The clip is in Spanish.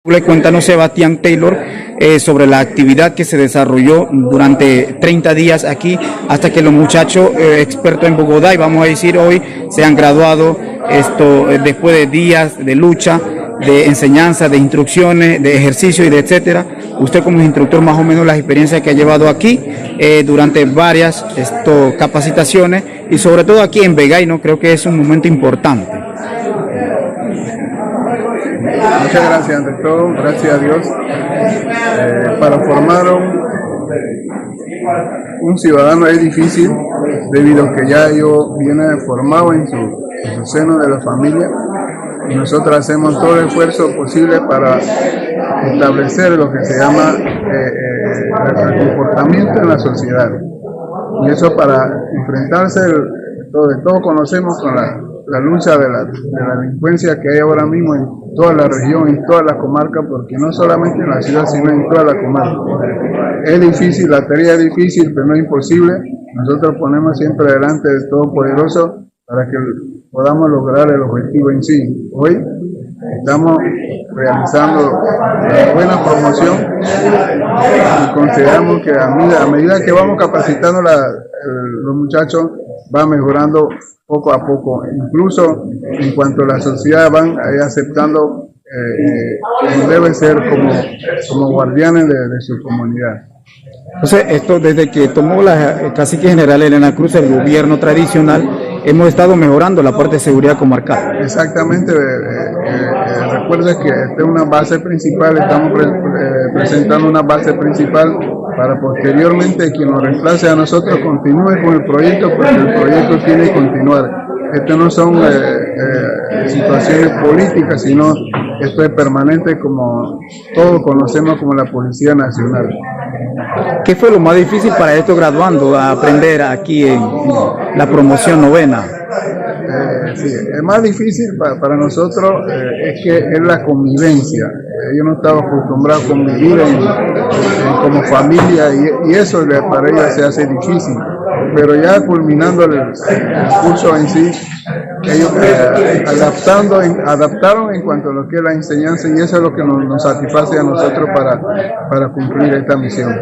Cuéntanos, Sebastián Taylor, sobre la actividad que se desarrolló durante 30 días aquí, hasta que los muchachos expertos en Bogotá, y vamos a decir hoy, se han graduado después de días de lucha, de enseñanza, de instrucciones, de ejercicio y de etcétera. Usted como instructor, más o menos las experiencias que ha llevado aquí durante varias capacitaciones, y sobre todo aquí en Vegay, ¿no? Creo que es un momento importante. Muchas gracias, ante todo, gracias a Dios, para formar un ciudadano es difícil, debido a que ya ellos vienen formados en su seno de la familia, y nosotros hacemos todo el esfuerzo posible para establecer lo que se llama el comportamiento en la sociedad, y eso para enfrentarse, todos conocemos con la lucha de la delincuencia que hay ahora mismo en toda la región, en toda la comarca, porque no solamente en la ciudad, sino en toda la comarca. Es difícil, la tarea es difícil, pero no es imposible. Nosotros ponemos siempre delante del Todopoderoso para que podamos lograr el objetivo en sí. Hoy estamos realizando una buena promoción y consideramos que a medida que vamos capacitando los muchachos, va mejorando poco a poco, incluso en cuanto a la sociedad van aceptando que deben ser como guardianes de su comunidad. Entonces, esto desde que tomó la cacique general Elena Cruz, el gobierno tradicional, hemos estado mejorando la parte de seguridad comarcal. Exactamente, recuerda que esta es una base principal, estamos presentando una base principal para posteriormente quien nos reemplace a nosotros continúe con el proyecto, porque el proyecto tiene que continuar. Esto no son situaciones políticas, sino esto es permanente, como todos conocemos como la Policía Nacional. ¿Qué fue lo más difícil para estos graduandos a aprender aquí en la promoción novena? Sí, es más difícil para nosotros, es que es la convivencia. Ellos no estaban acostumbrados a convivir como familia, y eso para ellos se hace difícil. Pero ya culminando el curso en sí, ellos adaptaron en cuanto a lo que es la enseñanza, y eso es lo que nos satisface a nosotros para cumplir esta misión.